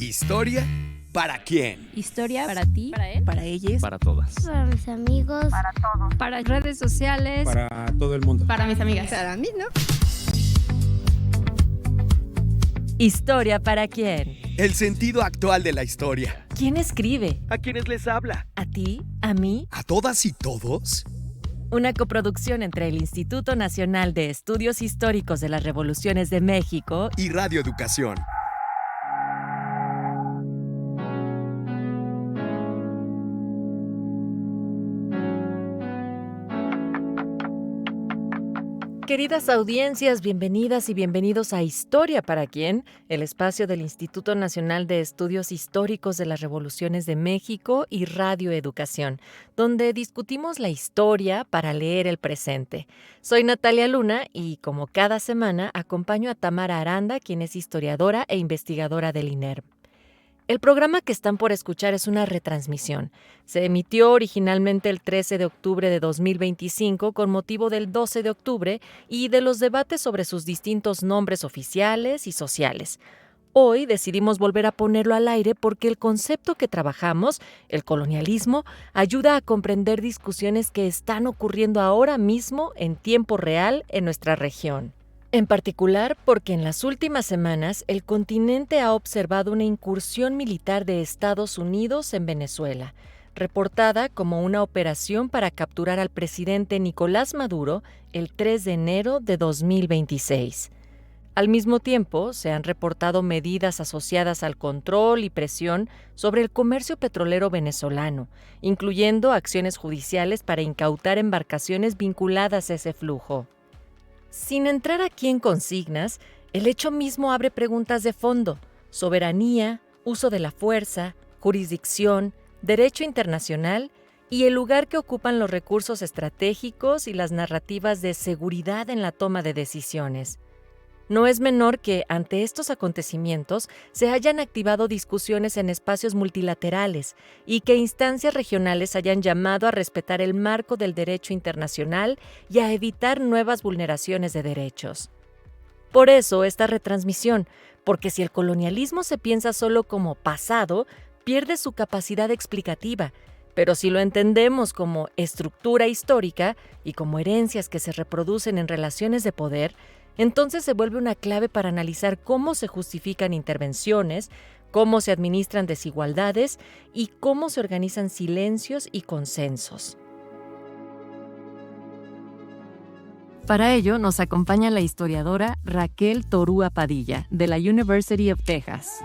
¿Historia para quién? Historia para ti, para él, para ellos, para todas, para mis amigos, para todos, para redes sociales, para todo el mundo, para mis amigas, para mí, ¿no? ¿Historia para quién? El sentido actual de la historia. ¿Quién escribe? ¿A quiénes les habla? ¿A ti? ¿A mí? ¿A todas y todos? Una coproducción entre el Instituto Nacional de Estudios Históricos de las Revoluciones de México y Radio Educación. Queridas audiencias, bienvenidas y bienvenidos a Historia para quién, el espacio del Instituto Nacional de Estudios Históricos de las Revoluciones de México y Radio Educación, donde discutimos la historia para leer el presente. Soy Natalia Luna y, como cada semana, acompaño a Tamara Aranda, quien es historiadora e investigadora del INERM. El programa que están por escuchar es una retransmisión. Se emitió originalmente el 13 de octubre de 2025 con motivo del 12 de octubre y de los debates sobre sus distintos nombres oficiales y sociales. Hoy decidimos volver a ponerlo al aire porque el concepto que trabajamos, el colonialismo, ayuda a comprender discusiones que están ocurriendo ahora mismo en tiempo real en nuestra región. En particular porque en las últimas semanas el continente ha observado una incursión militar de Estados Unidos en Venezuela, reportada como una operación para capturar al presidente Nicolás Maduro el 3 de enero de 2026. Al mismo tiempo, se han reportado medidas asociadas al control y presión sobre el comercio petrolero venezolano, incluyendo acciones judiciales para incautar embarcaciones vinculadas a ese flujo. Sin entrar aquí en consignas, el hecho mismo abre preguntas de fondo: soberanía, uso de la fuerza, jurisdicción, derecho internacional y el lugar que ocupan los recursos estratégicos y las narrativas de seguridad en la toma de decisiones. No es menor que, ante estos acontecimientos, se hayan activado discusiones en espacios multilaterales y que instancias regionales hayan llamado a respetar el marco del derecho internacional y a evitar nuevas vulneraciones de derechos. Por eso, esta retransmisión, porque si el colonialismo se piensa solo como pasado, pierde su capacidad explicativa, pero si lo entendemos como estructura histórica y como herencias que se reproducen en relaciones de poder, entonces se vuelve una clave para analizar cómo se justifican intervenciones, cómo se administran desigualdades y cómo se organizan silencios y consensos. Para ello nos acompaña la historiadora Raquel Torúa Padilla, de la University of Texas.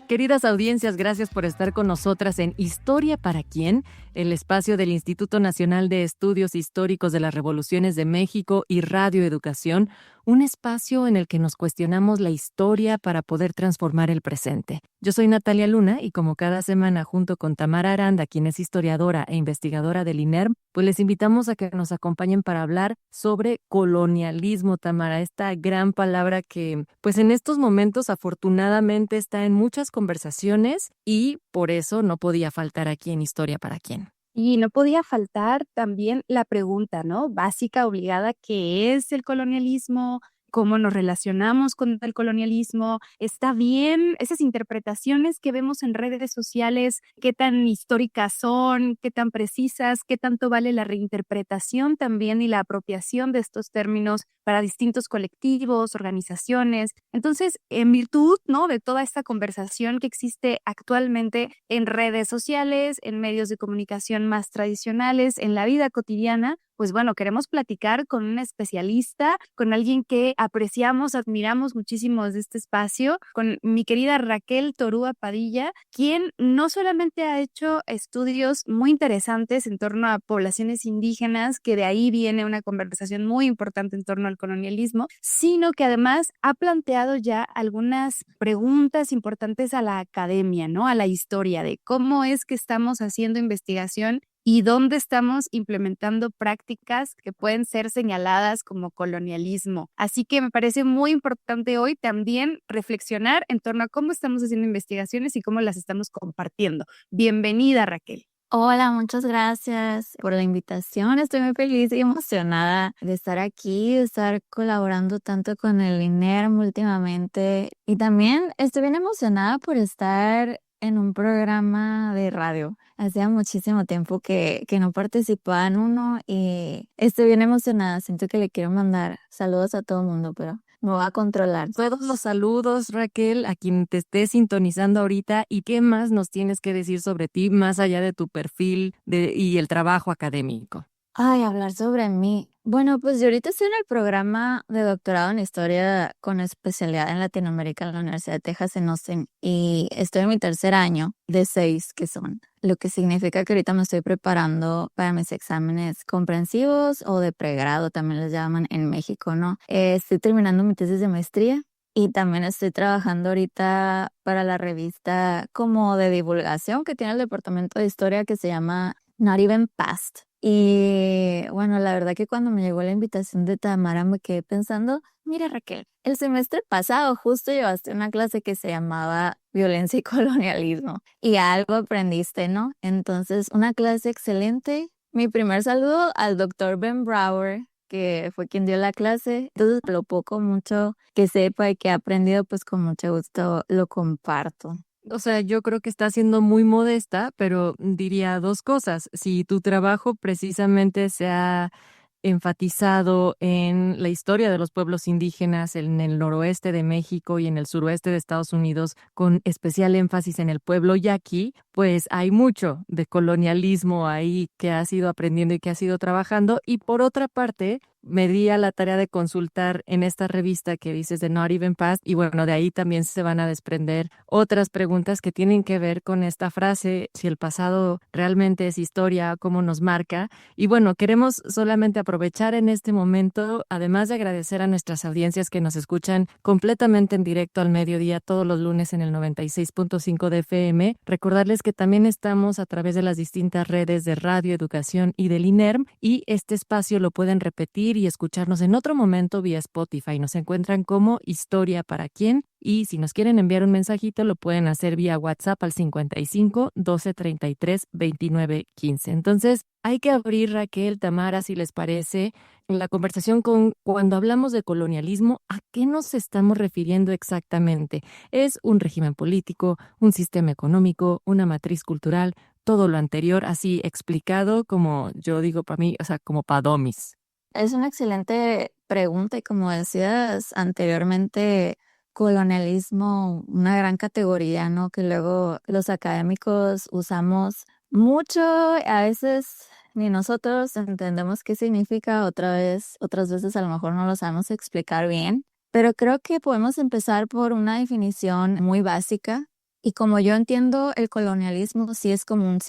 Queridas audiencias, gracias por estar con nosotras en Historia para quién, el espacio del Instituto Nacional de Estudios Históricos de las Revoluciones de México y Radio Educación, un espacio en el que nos cuestionamos la historia para poder transformar el presente. Yo soy Natalia Luna y como cada semana junto con Tamara Aranda, quien es historiadora e investigadora del INERM, pues les invitamos a que nos acompañen para hablar sobre colonialismo, Tamara, esta gran palabra que pues en estos momentos afortunadamente está en muchas conversaciones y por eso no podía faltar aquí en Historia para quién. Y no podía faltar también la pregunta, ¿no? Básica, obligada: ¿qué es el colonialismo? ¿Cómo nos relacionamos con el colonialismo? ¿Está bien esas interpretaciones que vemos en redes sociales? ¿Qué tan históricas son? ¿Qué tan precisas? ¿Qué tanto vale la reinterpretación también y la apropiación de estos términos para distintos colectivos, organizaciones? Entonces, en virtud, ¿no?, de toda esta conversación que existe actualmente en redes sociales, en medios de comunicación más tradicionales, en la vida cotidiana, pues bueno, queremos platicar con un especialista, con alguien que apreciamos, admiramos muchísimo desde este espacio, con mi querida Raquel Torúa Padilla, quien no solamente ha hecho estudios muy interesantes en torno a poblaciones indígenas, que de ahí viene una conversación muy importante en torno al colonialismo, sino que además ha planteado ya algunas preguntas importantes a la academia, ¿no?, a la historia de cómo es que estamos haciendo investigación y dónde estamos implementando prácticas que pueden ser señaladas como colonialismo. Así que me parece muy importante hoy también reflexionar en torno a cómo estamos haciendo investigaciones y cómo las estamos compartiendo. Bienvenida, Raquel. Hola, muchas gracias por la invitación. Estoy muy feliz y emocionada de estar aquí, de estar colaborando tanto con el INERM últimamente. Y también estoy bien emocionada por estar en un programa de radio. Hacía muchísimo tiempo que no participaba en uno y estoy bien emocionada. Siento que le quiero mandar saludos a todo el mundo, pero me voy a controlar. Todos los saludos, Raquel, a quien te esté sintonizando ahorita. ¿Y qué más nos tienes que decir sobre ti, más allá de tu perfil y el trabajo académico? Ay, hablar sobre mí. Bueno, pues yo ahorita estoy en el programa de doctorado en historia con especialidad en Latinoamérica en la Universidad de Texas en Austin y estoy en mi tercer año de 6 que son, lo que significa que ahorita me estoy preparando para mis exámenes comprensivos o de pregrado, también les llaman en México, ¿no? Estoy terminando mi tesis de maestría y también estoy trabajando ahorita para la revista como de divulgación que tiene el departamento de historia que se llama Not Even Past. Y bueno, la verdad que cuando me llegó la invitación de Tamara me quedé pensando, mira Raquel, el semestre pasado justo llevaste una clase que se llamaba Violencia y Colonialismo y algo aprendiste, ¿no? Entonces, una clase excelente. Mi primer saludo al doctor Ben Brower, que fue quien dio la clase. Entonces, lo poco, mucho que sepa y que he aprendido, pues con mucho gusto lo comparto. O sea, yo creo que está siendo muy modesta, pero diría dos cosas. Si tu trabajo precisamente se ha enfatizado en la historia de los pueblos indígenas en el noroeste de México y en el suroeste de Estados Unidos, con especial énfasis en el pueblo yaqui, pues hay mucho de colonialismo ahí que has ido aprendiendo y que has ido trabajando. Y por otra parte, me di a la tarea de consultar en esta revista que dices de Not Even Past y bueno, de ahí también se van a desprender otras preguntas que tienen que ver con esta frase, si el pasado realmente es historia, cómo nos marca. Y bueno, queremos solamente aprovechar en este momento, además de agradecer a nuestras audiencias que nos escuchan completamente en directo al mediodía todos los lunes en el 96.5 de FM, recordarles que también estamos a través de las distintas redes de Radio Educación y del INERM y este espacio lo pueden repetir y escucharnos en otro momento vía Spotify. Nos encuentran como Historia para Quién y si nos quieren enviar un mensajito lo pueden hacer vía WhatsApp al 55 12 33 29 15. Entonces hay que abrir, Raquel, Tamara, si les parece, la conversación con cuando hablamos de colonialismo, ¿a qué nos estamos refiriendo exactamente? ¿Es un régimen político, un sistema económico, una matriz cultural? Todo lo anterior así explicado como yo digo para mí, o sea, como para domis. Es una excelente pregunta y como decías anteriormente, colonialismo, una gran categoría, ¿no? Que luego los académicos usamos mucho, a veces ni nosotros entendemos qué significa, otras veces a lo mejor no lo sabemos explicar bien, pero creo que podemos empezar por una definición muy básica y como yo entiendo el colonialismo sí es como un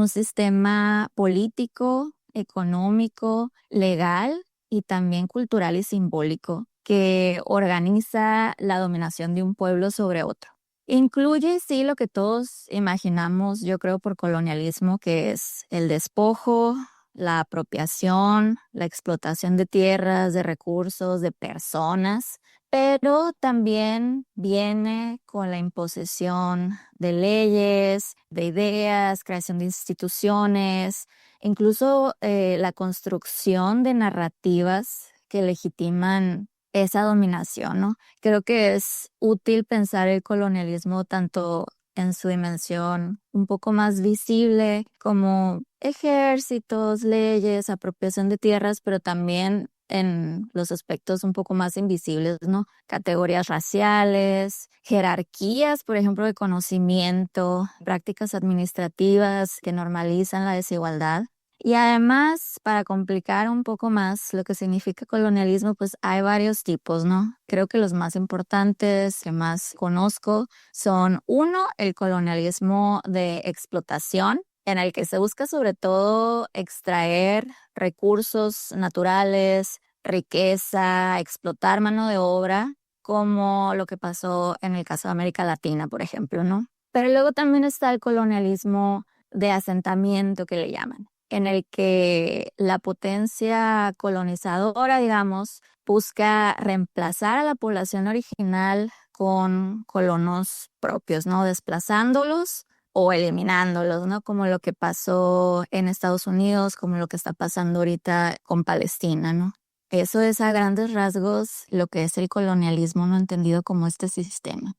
sistema político, económico, legal y también cultural y simbólico que organiza la dominación de un pueblo sobre otro. Incluye, sí, lo que todos imaginamos, yo creo, por colonialismo, que es el despojo, la apropiación, la explotación de tierras, de recursos, de personas, pero también viene con la imposición de leyes, de ideas, creación de instituciones, incluso la construcción de narrativas que legitiman esa dominación, ¿no? Creo que es útil pensar el colonialismo tanto en su dimensión un poco más visible, como ejércitos, leyes, apropiación de tierras, pero también en los aspectos un poco más invisibles, ¿no? Categorías raciales, jerarquías, por ejemplo, de conocimiento, prácticas administrativas que normalizan la desigualdad. Y además, para complicar un poco más lo que significa colonialismo, pues hay varios tipos, ¿no? Creo que los más importantes que más conozco son, uno, el colonialismo de explotación, en el que se busca sobre todo extraer recursos naturales, riqueza, explotar mano de obra, como lo que pasó en el caso de América Latina, por ejemplo, ¿no? Pero luego también está el colonialismo de asentamiento que le llaman, en el que la potencia colonizadora, digamos, busca reemplazar a la población original con colonos propios, ¿no? Desplazándolos o eliminándolos, ¿no? Como lo que pasó en Estados Unidos, como lo que está pasando ahorita con Palestina, ¿no? Eso es a grandes rasgos lo que es el colonialismo, no entendido como este sistema.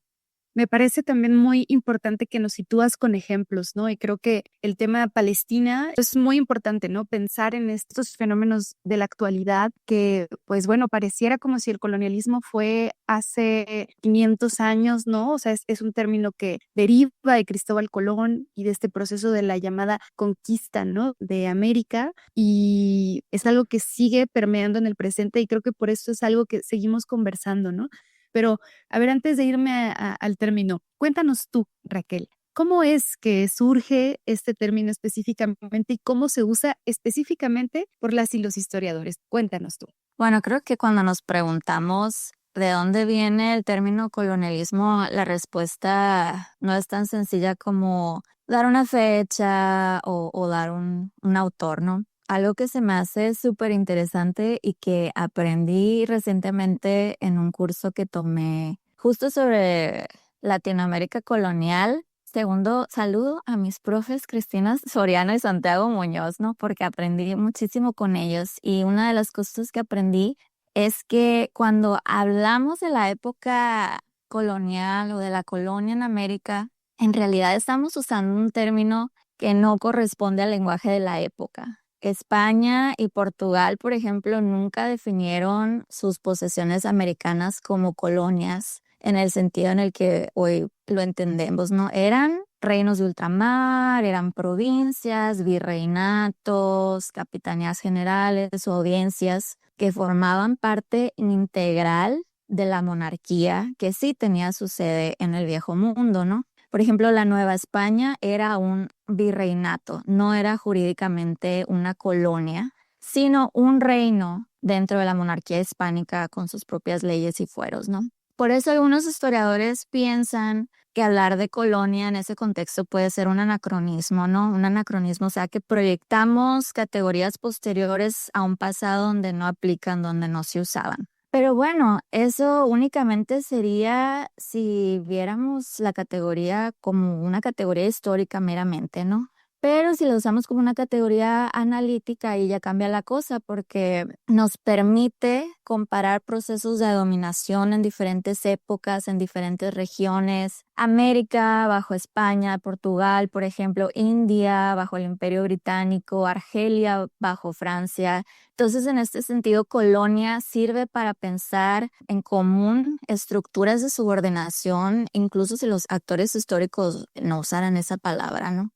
Me parece también muy importante que nos sitúas con ejemplos, ¿no? Y creo que el tema de Palestina es muy importante, ¿no? Pensar en estos fenómenos de la actualidad que, pues bueno, pareciera como si el colonialismo fue hace 500 años, ¿no? O sea, es un término que deriva de Cristóbal Colón y de este proceso de la llamada conquista, ¿no? De América, y es algo que sigue permeando en el presente y creo que por eso es algo que seguimos conversando, ¿no? Pero, a ver, antes de irme al término, cuéntanos tú, Raquel, ¿cómo es que surge este término específicamente y cómo se usa específicamente por las y los historiadores? Cuéntanos tú. Bueno, creo que cuando nos preguntamos de dónde viene el término colonialismo, la respuesta no es tan sencilla como dar una fecha o dar un autor, ¿no? Algo que se me hace súper interesante y que aprendí recientemente en un curso que tomé justo sobre Latinoamérica colonial. Segundo, saludo a mis profes Cristina Soriano y Santiago Muñoz, ¿no? Porque aprendí muchísimo con ellos y una de las cosas que aprendí es que cuando hablamos de la época colonial o de la colonia en América, en realidad estamos usando un término que no corresponde al lenguaje de la época. España y Portugal, por ejemplo, nunca definieron sus posesiones americanas como colonias en el sentido en el que hoy lo entendemos, ¿no? Eran reinos de ultramar, eran provincias, virreinatos, capitanías generales o audiencias que formaban parte integral de la monarquía que sí tenía su sede en el Viejo Mundo, ¿no? Por ejemplo, la Nueva España era un virreinato, no era jurídicamente una colonia, sino un reino dentro de la monarquía hispánica con sus propias leyes y fueros, ¿no? Por eso algunos historiadores piensan que hablar de colonia en ese contexto puede ser un anacronismo, ¿no? Un anacronismo, o sea, que proyectamos categorías posteriores a un pasado donde no aplican, donde no se usaban. Pero bueno, eso únicamente sería si viéramos la categoría como una categoría histórica meramente, ¿no? Pero si lo usamos como una categoría analítica, ahí ya cambia la cosa porque nos permite comparar procesos de dominación en diferentes épocas, en diferentes regiones. América bajo España, Portugal, por ejemplo, India bajo el Imperio Británico, Argelia bajo Francia. Entonces, en este sentido, colonia sirve para pensar en común estructuras de subordinación, incluso si los actores históricos no usaran esa palabra, ¿no?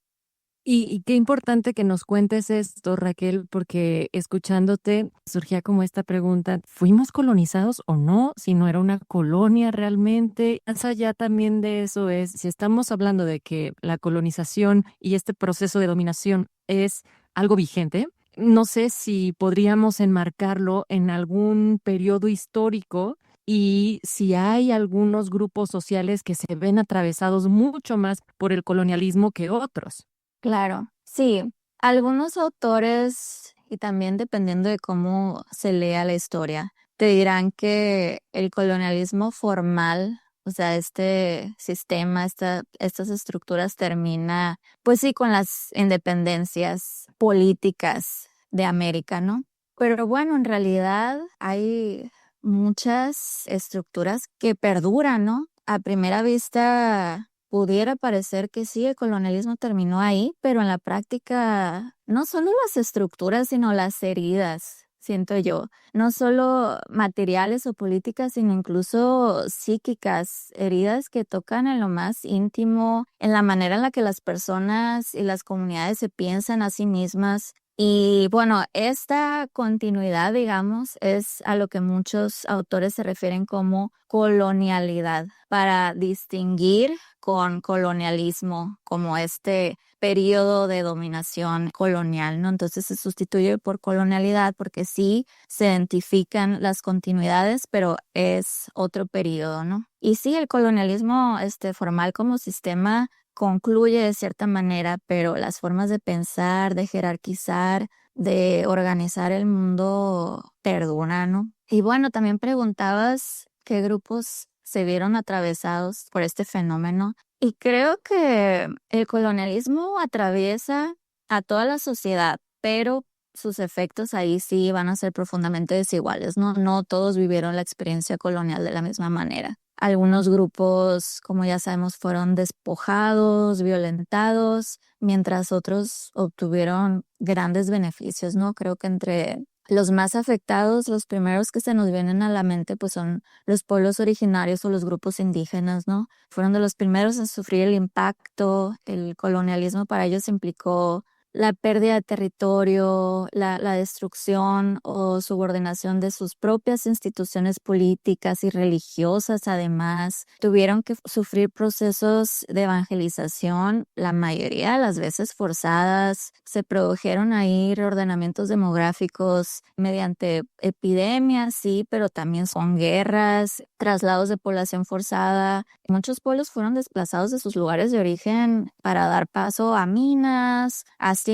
Y qué importante que nos cuentes esto, Raquel, porque escuchándote surgía como esta pregunta, ¿fuimos colonizados o no? Si no era una colonia realmente. Más allá también de eso es, si estamos hablando de que la colonización y este proceso de dominación es algo vigente, no sé si podríamos enmarcarlo en algún periodo histórico y si hay algunos grupos sociales que se ven atravesados mucho más por el colonialismo que otros. Claro, sí. Algunos autores, y también dependiendo de cómo se lea la historia, te dirán que el colonialismo formal, o sea, este sistema, estas estructuras termina, pues sí, con las independencias políticas de América, ¿no? Pero bueno, en realidad hay muchas estructuras que perduran, ¿no? A primera vista pudiera parecer que sí, el colonialismo terminó ahí, pero en la práctica no solo las estructuras, sino las heridas, siento yo. No solo materiales o políticas, sino incluso psíquicas, heridas que tocan en lo más íntimo, en la manera en la que las personas y las comunidades se piensan a sí mismas. Y bueno, esta continuidad, digamos, es a lo que muchos autores se refieren como colonialidad, para distinguir con colonialismo como este periodo de dominación colonial, ¿no? Entonces se sustituye por colonialidad porque sí se identifican las continuidades, pero es otro periodo, ¿no? Y sí, el colonialismo formal como sistema concluye de cierta manera, pero las formas de pensar, de jerarquizar, de organizar el mundo perduran, ¿no? Y bueno, también preguntabas qué grupos se vieron atravesados por este fenómeno. Y creo que el colonialismo atraviesa a toda la sociedad, pero sus efectos ahí sí van a ser profundamente desiguales, ¿no? No todos vivieron la experiencia colonial de la misma manera. Algunos grupos, como ya sabemos, fueron despojados, violentados, mientras otros obtuvieron grandes beneficios, ¿no? Creo que entre los más afectados, los primeros que se nos vienen a la mente, pues son los pueblos originarios o los grupos indígenas, ¿no? Fueron de los primeros en sufrir el impacto. El colonialismo para ellos implicó la pérdida de territorio, la destrucción o subordinación de sus propias instituciones políticas y religiosas. Además, tuvieron que sufrir procesos de evangelización, la mayoría de las veces forzadas. Se produjeron ahí reordenamientos demográficos mediante epidemias, sí, pero también con guerras, traslados de población forzada. Muchos pueblos fueron desplazados de sus lugares de origen para dar paso a minas, haciendas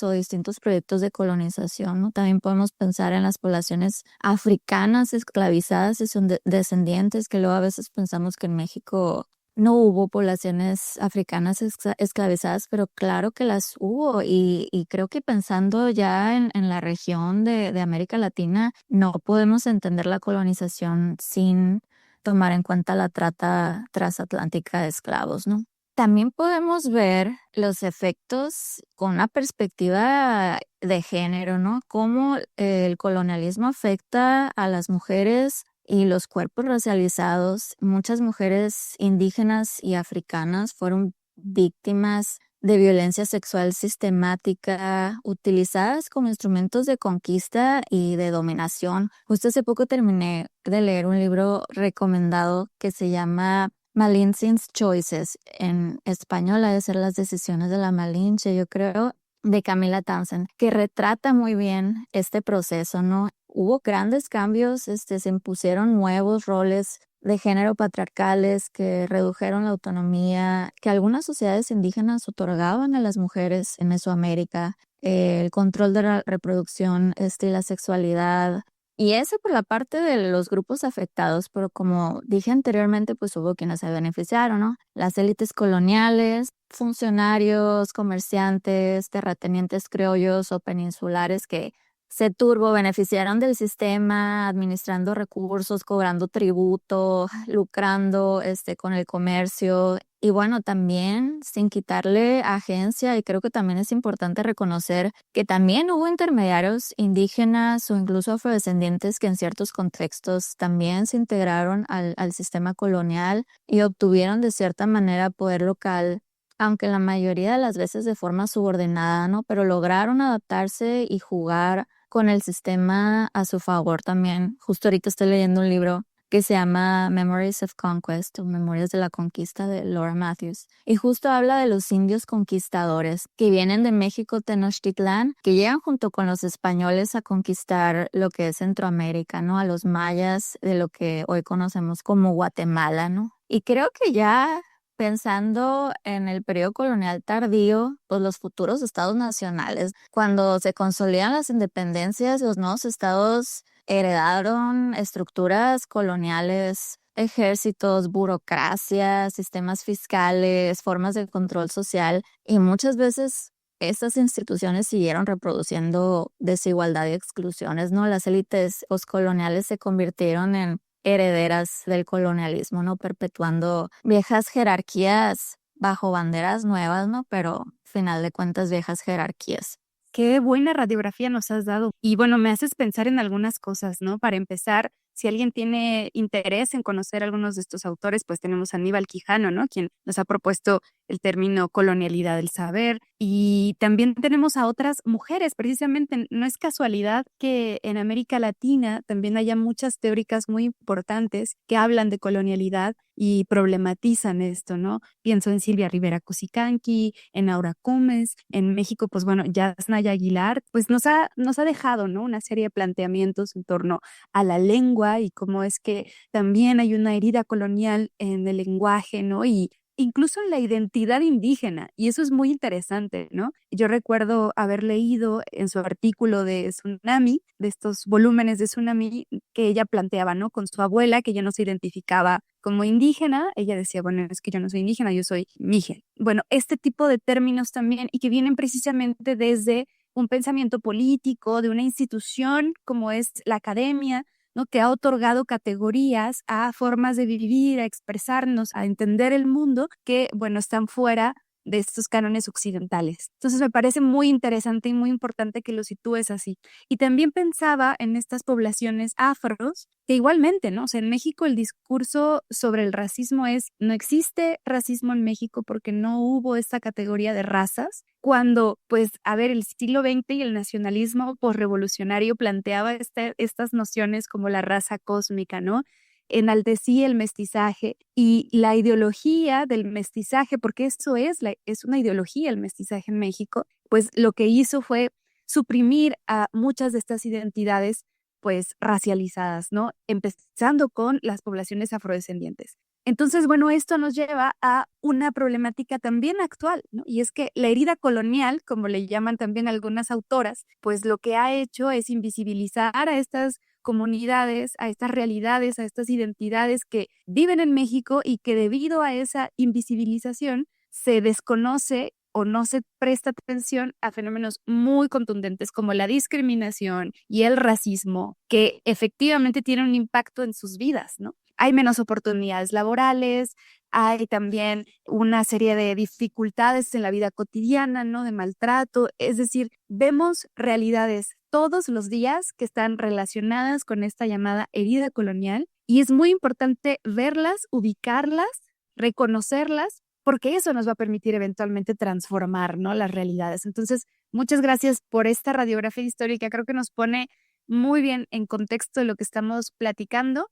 o distintos proyectos de colonización, ¿no? También podemos pensar en las poblaciones africanas esclavizadas y sus descendientes, que luego a veces pensamos que en México no hubo poblaciones africanas esclavizadas, pero claro que las hubo. Y creo que pensando ya en la región de América Latina, no podemos entender la colonización sin tomar en cuenta la trata transatlántica de esclavos, ¿no? También podemos ver los efectos con una perspectiva de género, ¿no? Cómo el colonialismo afecta a las mujeres y los cuerpos racializados. Muchas mujeres indígenas y africanas fueron víctimas de violencia sexual sistemática, utilizadas como instrumentos de conquista y de dominación. Justo hace poco terminé de leer un libro recomendado que se llama Malinche's Choices. En español ha de ser Las decisiones de la Malinche, yo creo, de Camila Townsend, que retrata muy bien este proceso, ¿no? Hubo grandes cambios, se impusieron nuevos roles de género patriarcales que redujeron la autonomía que algunas sociedades indígenas otorgaban a las mujeres en Mesoamérica, el control de la reproducción y la sexualidad. Y eso por la parte de los grupos afectados, pero como dije anteriormente, pues hubo quienes se beneficiaron, ¿no? Las élites coloniales, funcionarios, comerciantes, terratenientes criollos o peninsulares que se turbo beneficiaron del sistema, administrando recursos, cobrando tributo, lucrando con el comercio. Y bueno, también sin quitarle agencia, y creo que también es importante reconocer que también hubo intermediarios indígenas o incluso afrodescendientes que en ciertos contextos también se integraron al sistema colonial y obtuvieron de cierta manera poder local, aunque la mayoría de las veces de forma subordinada, ¿no? Pero lograron adaptarse y jugar con el sistema a su favor también. Justo ahorita estoy leyendo un libro que se llama Memories of Conquest o Memorias de la Conquista de Laura Matthews. Y justo habla de los indios conquistadores que vienen de México, Tenochtitlán, que llegan junto con los españoles a conquistar lo que es Centroamérica, ¿no? A los mayas de lo que hoy conocemos como Guatemala, ¿no? Y creo que ya pensando en el periodo colonial tardío, pues los futuros estados nacionales, cuando se consolidan las independencias, los nuevos estados heredaron estructuras coloniales, ejércitos, burocracia, sistemas fiscales, formas de control social, y muchas veces estas instituciones siguieron reproduciendo desigualdad y exclusiones, ¿no? Las élites postcoloniales se convirtieron en herederas del colonialismo, ¿no? Perpetuando viejas jerarquías bajo banderas nuevas, ¿no? Pero, al final de cuentas, viejas jerarquías. Qué buena radiografía nos has dado. Y bueno, me haces pensar en algunas cosas, ¿no? Para empezar, si alguien tiene interés en conocer algunos de estos autores, pues tenemos a Aníbal Quijano, ¿no? Quien nos ha propuesto el término colonialidad del saber. Y también tenemos a otras mujeres, precisamente. No es casualidad que en América Latina también haya muchas teóricas muy importantes que hablan de colonialidad y problematizan esto, ¿no? Pienso en Silvia Rivera Cusicanqui, en Aura Gómez, en México, pues bueno, Yasnaya Aguilar, pues nos ha dejado, ¿no? Una serie de planteamientos en torno a la lengua y cómo es que también hay una herida colonial en el lenguaje, ¿no? Y incluso en la identidad indígena, y eso es muy interesante, ¿no? Yo recuerdo haber leído en su artículo de Tsunami, de estos volúmenes de Tsunami, que ella planteaba, ¿no? Con su abuela, que ella no se identificaba como indígena, ella decía, bueno, es que yo no soy indígena, yo soy mije. Bueno, este tipo de términos también, y que vienen precisamente desde un pensamiento político, de una institución como es la academia, ¿no? Que ha otorgado categorías a formas de vivir, a expresarnos, a entender el mundo que, bueno, están fuera de estos cánones occidentales. Entonces me parece muy interesante y muy importante que lo sitúes así. Y también pensaba en estas poblaciones afros, que igualmente, ¿no? O sea, en México el discurso sobre el racismo es, no existe racismo en México porque no hubo esta categoría de razas, cuando, pues, a ver, el siglo XX y el nacionalismo posrevolucionario planteaba estas nociones como la raza cósmica, ¿no? Enaltecía el mestizaje y la ideología del mestizaje, porque eso es una ideología el mestizaje en México, pues lo que hizo fue suprimir a muchas de estas identidades pues racializadas, ¿no? Empezando con las poblaciones afrodescendientes. Entonces, bueno, esto nos lleva a una problemática también actual, ¿no? Y es que la herida colonial, como le llaman también algunas autoras, pues lo que ha hecho es invisibilizar a estas comunidades, a estas realidades, a estas identidades que viven en México y que debido a esa invisibilización se desconoce o no se presta atención a fenómenos muy contundentes como la discriminación y el racismo, que efectivamente tienen un impacto en sus vidas, ¿no? Hay menos oportunidades laborales, hay también una serie de dificultades en la vida cotidiana, ¿no? De maltrato, es decir, vemos realidades todos los días que están relacionadas con esta llamada herida colonial y es muy importante verlas, ubicarlas, reconocerlas, porque eso nos va a permitir eventualmente transformar, ¿no? Las realidades. Entonces, muchas gracias por esta radiografía histórica, creo que nos pone muy bien en contexto de lo que estamos platicando.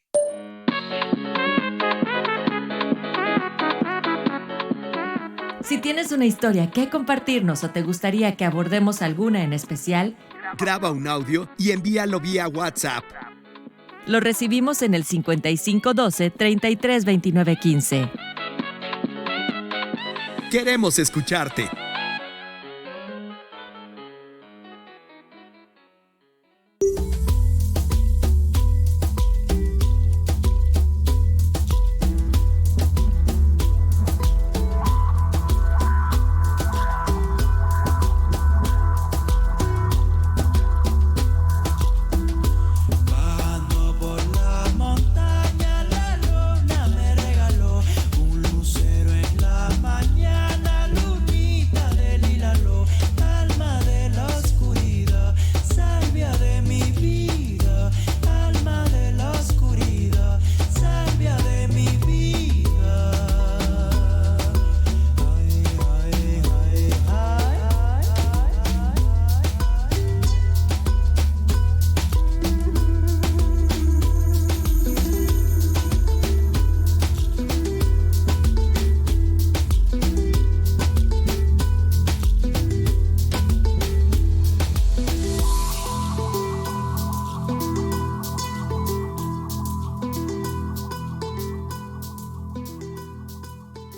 Si tienes una historia que compartirnos o te gustaría que abordemos alguna en especial, Graba un audio y envíalo vía WhatsApp. lo recibimos en el 5512 332915. Queremos escucharte. Bajando por la montaña, la luna me regaló un lucero en la mañana, lunita del hílalo, alma de la oscuridad, salvia de mi vida, alma de la oscuridad, salvia de mi vida. Ay, ay, ay, ay,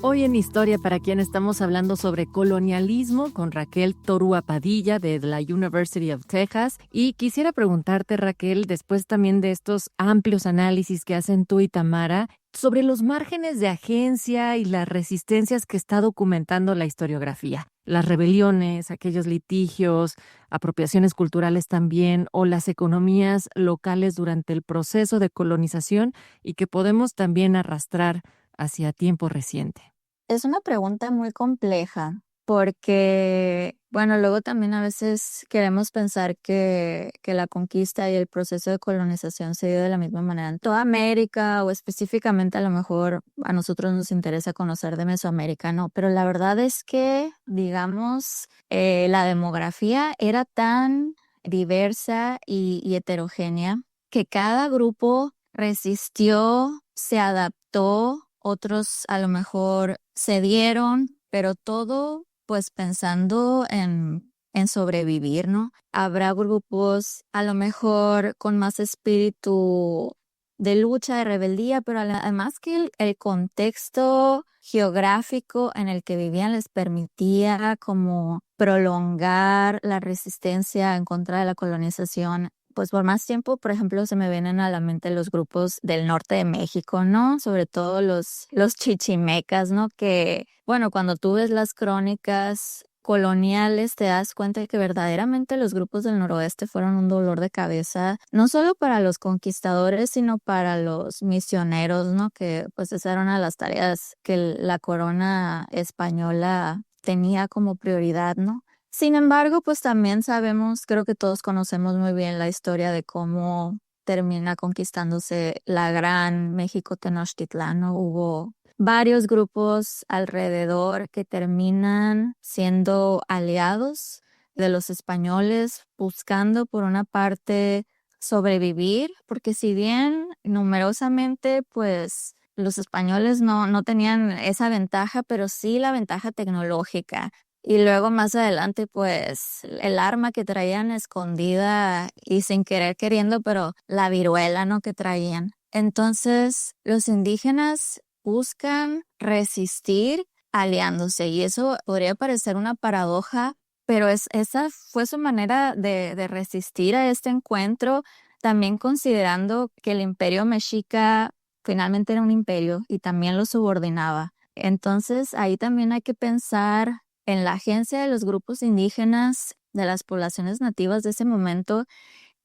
Hoy en Historia para quien estamos hablando sobre colonialismo con Raquel Torúa Padilla de la University of Texas. Y quisiera preguntarte, Raquel, después también de estos amplios análisis que hacen tú y Tamara, sobre los márgenes de agencia y las resistencias que está documentando la historiografía. Las rebeliones, aquellos litigios, apropiaciones culturales también, o las economías locales durante el proceso de colonización y que podemos también arrastrar hacia tiempo reciente. Es una pregunta muy compleja porque, bueno, luego también a veces queremos pensar que la conquista y el proceso de colonización se dio de la misma manera en toda América o específicamente a lo mejor a nosotros nos interesa conocer de Mesoamérica, no, pero la verdad es que, digamos, la demografía era tan diversa y heterogénea que cada grupo resistió, se adaptó, otros a lo mejor cedieron, pero todo pues pensando en sobrevivir, ¿no? Habrá grupos a lo mejor con más espíritu de lucha, de rebeldía, pero además que el contexto geográfico en el que vivían les permitía como prolongar la resistencia en contra de la colonización. Pues por más tiempo, por ejemplo, se me vienen a la mente los grupos del norte de México, ¿no? Sobre todo los chichimecas, ¿no? Que, bueno, cuando tú ves las crónicas coloniales te das cuenta de que verdaderamente los grupos del noroeste fueron un dolor de cabeza, no solo para los conquistadores, sino para los misioneros, ¿no? Que pues esa era una de las tareas que la corona española tenía como prioridad, ¿no? Sin embargo, pues también sabemos, creo que todos conocemos muy bien la historia de cómo termina conquistándose la gran México Tenochtitlán, ¿no? Hubo varios grupos alrededor que terminan siendo aliados de los españoles, buscando por una parte sobrevivir, porque si bien numerosamente, pues los españoles no tenían esa ventaja, pero sí la ventaja tecnológica. Y luego más adelante, pues el arma que traían escondida y sin querer queriendo, pero la viruela, ¿no? Que traían. Entonces, los indígenas buscan resistir aliándose y eso podría parecer una paradoja, pero esa fue su manera de resistir a este encuentro, también considerando que el imperio mexica finalmente era un imperio y también lo subordinaba. Entonces, ahí también hay que pensar en la agencia de los grupos indígenas, de las poblaciones nativas de ese momento,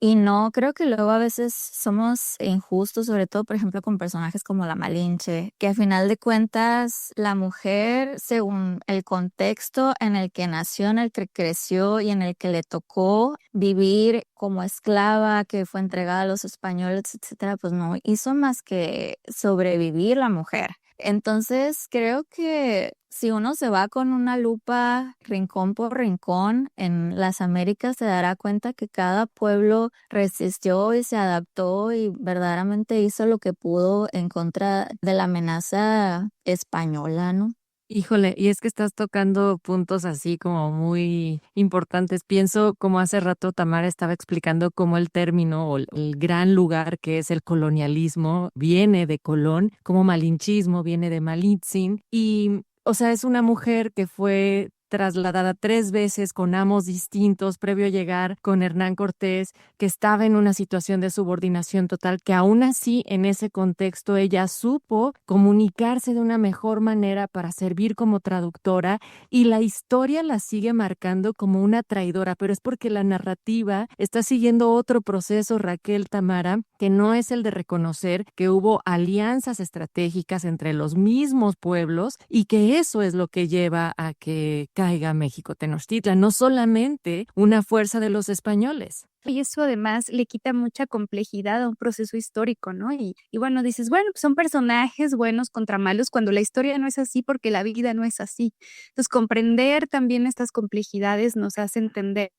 y no, creo que luego a veces somos injustos, sobre todo, por ejemplo, con personajes como la Malinche, que a final de cuentas la mujer, según el contexto en el que nació, en el que creció y en el que le tocó vivir como esclava, que fue entregada a los españoles, etcétera, pues no hizo más que sobrevivir la mujer. Entonces, creo que si uno se va con una lupa rincón por rincón en las Américas, se dará cuenta que cada pueblo resistió y se adaptó y verdaderamente hizo lo que pudo en contra de la amenaza española, ¿no? Híjole, y es que estás tocando puntos así como muy importantes. Pienso, como hace rato Tamara estaba explicando cómo el término o el gran lugar que es el colonialismo viene de Colón, como malinchismo viene de Malintzin. Y, o sea, es una mujer que fue trasladada 3 veces con amos distintos previo a llegar con Hernán Cortés, que estaba en una situación de subordinación total, que aún así en ese contexto ella supo comunicarse de una mejor manera para servir como traductora y la historia la sigue marcando como una traidora, pero es porque la narrativa está siguiendo otro proceso, Raquel, Tamara, que no es el de reconocer que hubo alianzas estratégicas entre los mismos pueblos y que eso es lo que lleva a que caiga México Tenochtitlan, no solamente una fuerza de los españoles. Y eso además le quita mucha complejidad a un proceso histórico, ¿no? Y bueno, dices, bueno, pues son personajes buenos contra malos cuando la historia no es así porque la vida no es así. Entonces, comprender también estas complejidades nos hace entender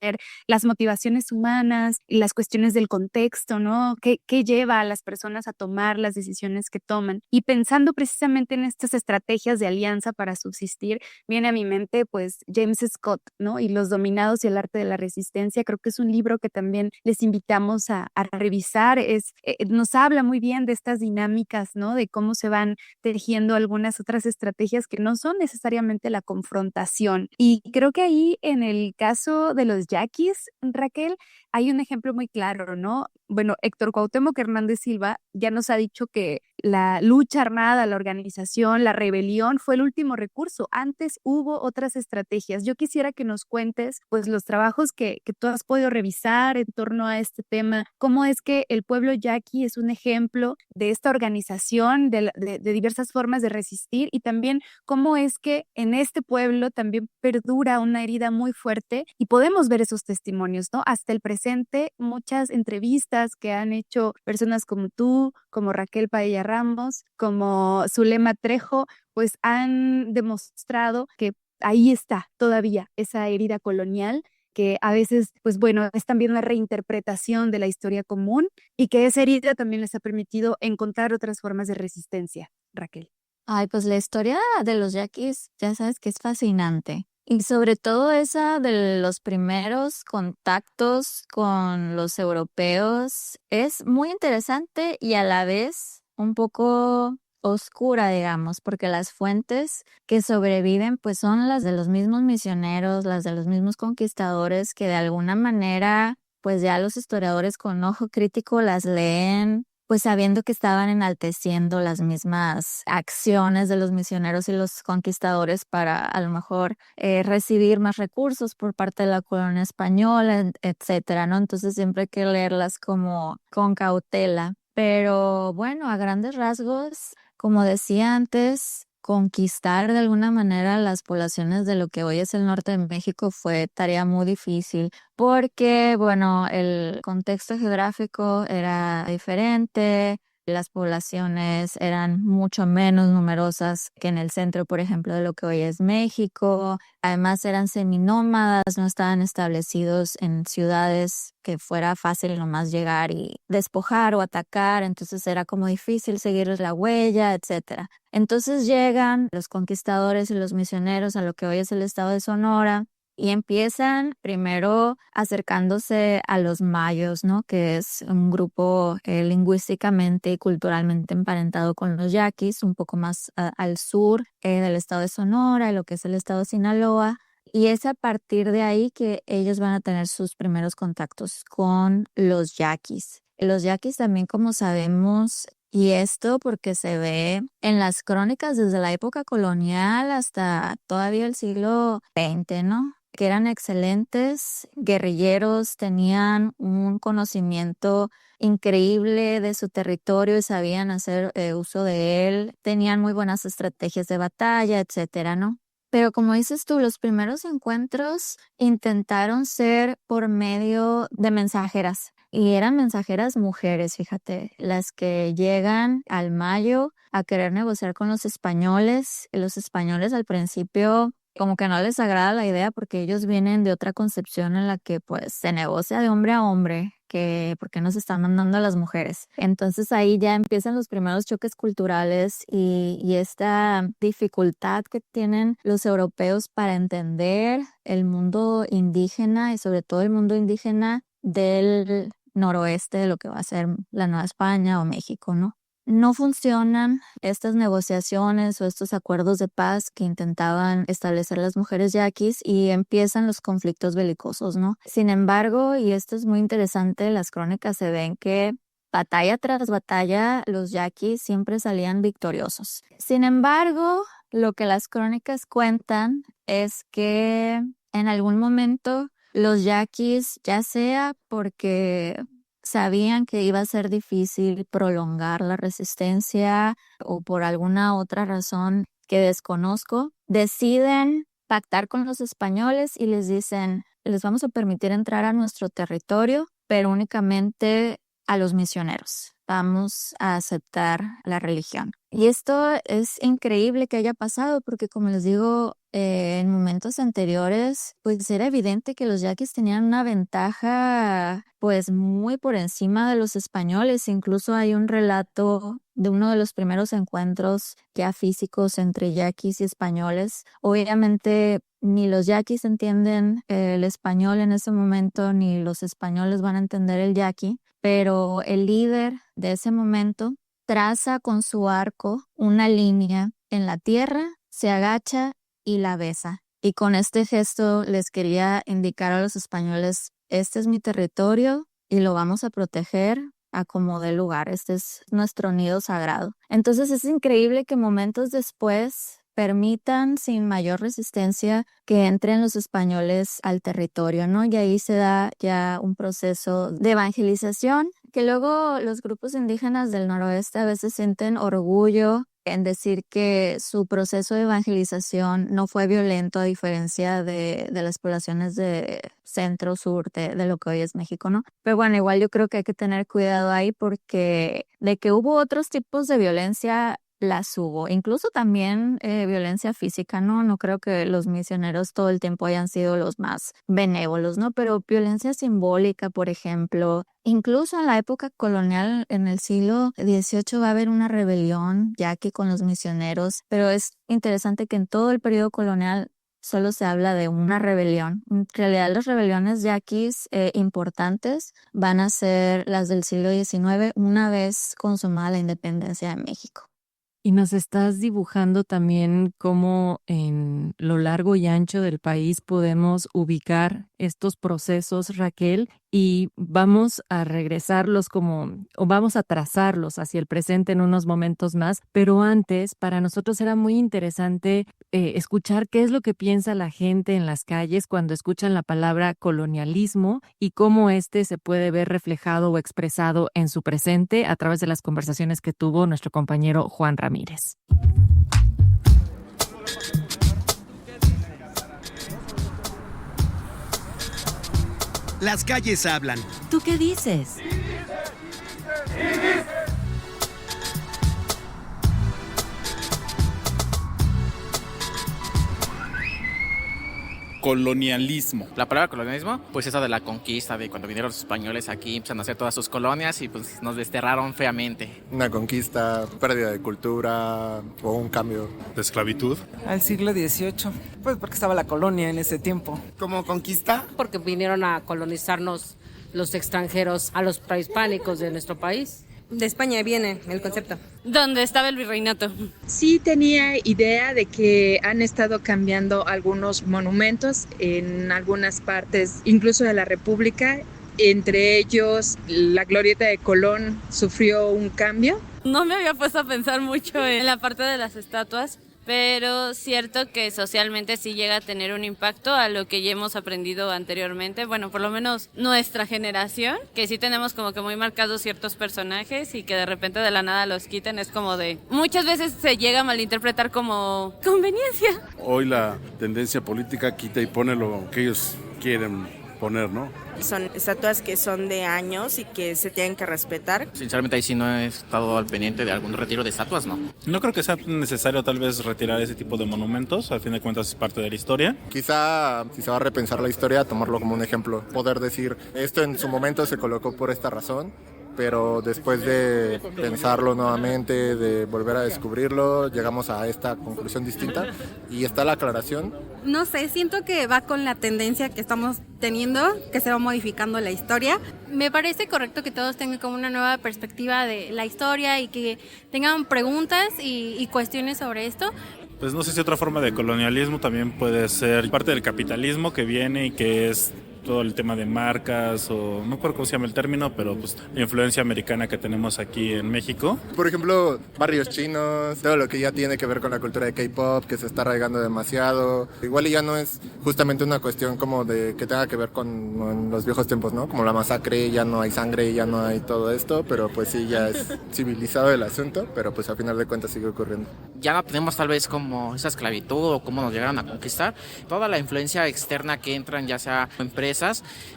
las motivaciones humanas, las cuestiones del contexto, ¿no? ¿Qué lleva a las personas a tomar las decisiones que toman? Y pensando precisamente en estas estrategias de alianza para subsistir, viene a mi mente, pues, James Scott, ¿no? Y Los dominados y el arte de la resistencia. Creo que es un libro que también les invitamos a revisar. Nos habla muy bien de estas dinámicas, ¿no? De cómo se van tejiendo algunas otras estrategias que no son necesariamente la confrontación. Y creo que ahí en el caso de los yaquis, Raquel, hay un ejemplo muy claro, ¿no? Bueno, Héctor Cuauhtémoc Hernández Silva ya nos ha dicho que la lucha armada, la organización, la rebelión fue el último recurso. Antes hubo otras estrategias. Yo quisiera que nos cuentes, pues, los trabajos que tú has podido revisar en torno a este tema. ¿Cómo es que el pueblo yaqui es un ejemplo de esta organización, de diversas formas de resistir? Y también cómo es que en este pueblo también perdura una herida muy fuerte y podemos ver esos testimonios, ¿no? Hasta el presente, muchas entrevistas que han hecho personas como tú, como Raquel Paella Ramos, como Zulema Trejo, pues han demostrado que ahí está todavía esa herida colonial, que a veces, pues bueno, es también una reinterpretación de la historia común y que esa herida también les ha permitido encontrar otras formas de resistencia. Raquel. Ay, pues la historia de los yaquis, ya sabes que es fascinante. Y sobre todo esa de los primeros contactos con los europeos es muy interesante y a la vez un poco oscura, digamos, porque las fuentes que sobreviven pues son las de los mismos misioneros, las de los mismos conquistadores que de alguna manera pues ya los historiadores con ojo crítico las leen pues sabiendo que estaban enalteciendo las mismas acciones de los misioneros y los conquistadores para a lo mejor recibir más recursos por parte de la colonia española, etcétera, ¿no? Entonces siempre hay que leerlas como con cautela. Pero bueno, a grandes rasgos, como decía antes, conquistar de alguna manera las poblaciones de lo que hoy es el norte de México fue tarea muy difícil porque, bueno, el contexto geográfico era diferente, las poblaciones eran mucho menos numerosas que en el centro, por ejemplo, de lo que hoy es México. Además eran seminómadas, no estaban establecidos en ciudades que fuera fácil nomás llegar y despojar o atacar, entonces era como difícil seguirles la huella, etcétera. Entonces llegan los conquistadores y los misioneros a lo que hoy es el estado de Sonora y empiezan primero acercándose a los mayos, ¿no? Que es un grupo lingüísticamente y culturalmente emparentado con los yaquis, un poco más al sur del estado de Sonora, y lo que es el estado de Sinaloa. Y es a partir de ahí que ellos van a tener sus primeros contactos con los yaquis. Los yaquis también, como sabemos, y esto porque se ve en las crónicas desde la época colonial hasta todavía el siglo XX, ¿no? Que eran excelentes guerrilleros, tenían un conocimiento increíble de su territorio y sabían hacer uso de él, tenían muy buenas estrategias de batalla, etcétera, ¿no? Pero como dices tú, los primeros encuentros intentaron ser por medio de mensajeras. Y eran mensajeras mujeres, fíjate, las que llegan al Mayo a querer negociar con los españoles. Y los españoles al principio como que no les agrada la idea porque ellos vienen de otra concepción en la que pues se negocia de hombre a hombre, que por qué nos están mandando a las mujeres. Entonces ahí ya empiezan los primeros choques culturales y esta dificultad que tienen los europeos para entender el mundo indígena y sobre todo el mundo indígena del noroeste de lo que va a ser la Nueva España o México, ¿no? No funcionan estas negociaciones o estos acuerdos de paz que intentaban establecer las mujeres yaquis y empiezan los conflictos belicosos, ¿no? Sin embargo, y esto es muy interesante, las crónicas se ven que batalla tras batalla los yaquis siempre salían victoriosos. Sin embargo, lo que las crónicas cuentan es que en algún momento los yaquis, ya sea porque sabían que iba a ser difícil prolongar la resistencia o por alguna otra razón que desconozco, deciden pactar con los españoles y les dicen, les vamos a permitir entrar a nuestro territorio, pero únicamente a los misioneros. Vamos a aceptar la religión. Y esto es increíble que haya pasado porque, como les digo, en momentos anteriores, pues era evidente que los yaquis tenían una ventaja pues muy por encima de los españoles. Incluso hay un relato de uno de los primeros encuentros ya físicos entre yaquis y españoles. Obviamente ni los yaquis entienden el español en ese momento, ni los españoles van a entender el yaqui, pero el líder de ese momento traza con su arco una línea en la tierra, se agacha y la besa. Y con este gesto les quería indicar a los españoles, este es mi territorio y lo vamos a proteger a como dé lugar, este es nuestro nido sagrado. Entonces es increíble que momentos después permitan sin mayor resistencia que entren los españoles al territorio, ¿no? Y ahí se da ya un proceso de evangelización que luego los grupos indígenas del noroeste a veces sienten orgullo en decir que su proceso de evangelización no fue violento a diferencia de las poblaciones de centro, sur, de lo que hoy es México, ¿no? Pero bueno, igual yo creo que hay que tener cuidado ahí porque de que hubo otros tipos de violencia, las hubo, incluso también violencia física, ¿no? No creo que los misioneros todo el tiempo hayan sido los más benévolos, ¿no? Pero violencia simbólica, por ejemplo, incluso en la época colonial, en el siglo XVIII va a haber una rebelión yaqui con los misioneros, pero es interesante que en todo el periodo colonial solo se habla de una rebelión. En realidad las rebeliones yaquis importantes van a ser las del siglo XIX una vez consumada la independencia de México. Y nos estás dibujando también cómo en lo largo y ancho del país podemos ubicar estos procesos, Raquel, y vamos a regresarlos o vamos a trazarlos hacia el presente en unos momentos más, pero antes para nosotros era muy interesante escuchar qué es lo que piensa la gente en las calles cuando escuchan la palabra colonialismo y cómo se puede ver reflejado o expresado en su presente a través de las conversaciones que tuvo nuestro compañero Juan Ramírez. Las calles hablan. ¿Tú qué dices? Colonialismo. La palabra colonialismo, pues eso de la conquista, de cuando vinieron los españoles aquí, empezaron a hacer todas sus colonias y pues nos desterraron feamente. Una conquista, pérdida de cultura o un cambio. De esclavitud. Al siglo XVIII, pues porque estaba la colonia en ese tiempo. ¿Como conquista? Porque vinieron a colonizarnos los extranjeros a los prehispánicos de nuestro país. De España viene el concepto. ¿Dónde estaba el virreinato? Sí tenía idea de que han estado cambiando algunos monumentos en algunas partes, incluso de la República. Entre ellos, la Glorieta de Colón sufrió un cambio. No me había puesto a pensar mucho en la parte de las estatuas, pero cierto que socialmente sí llega a tener un impacto a lo que ya hemos aprendido anteriormente, bueno, por lo menos nuestra generación, que sí tenemos como que muy marcados ciertos personajes y que de repente de la nada los quiten, es como de, muchas veces se llega a malinterpretar como conveniencia. Hoy la tendencia política quita y pone lo que ellos quieren poner, ¿no? Son estatuas que son de años y que se tienen que respetar. Sinceramente ahí sí no he estado al pendiente de algún retiro de estatuas, ¿no? No creo que sea necesario tal vez retirar ese tipo de monumentos, al fin de cuentas es parte de la historia. Quizá si se va a repensar la historia, tomarlo como un ejemplo. Poder decir, esto en su momento se colocó por esta razón, pero después de pensarlo nuevamente, de volver a descubrirlo, llegamos a esta conclusión distinta y está la aclaración. No sé, siento que va con la tendencia que estamos teniendo, que se va modificando la historia. Me parece correcto que todos tengan como una nueva perspectiva de la historia y que tengan preguntas y cuestiones sobre esto. Pues no sé si otra forma de colonialismo también puede ser parte del capitalismo que viene y que es todo el tema de marcas o no recuerdo cómo se llama el término, pero pues la influencia americana que tenemos aquí en México. Por ejemplo, barrios chinos, todo lo que ya tiene que ver con la cultura de K-pop, que se está arraigando demasiado. Igual y ya no es justamente una cuestión como de que tenga que ver con los viejos tiempos, ¿no? Como la masacre, ya no hay sangre, ya no hay todo esto, pero pues sí, ya es civilizado el asunto, pero pues a final de cuentas sigue ocurriendo. Ya no tenemos tal vez como esa esclavitud o cómo nos llegaron a conquistar. Toda la influencia externa que entran, ya sea empresas,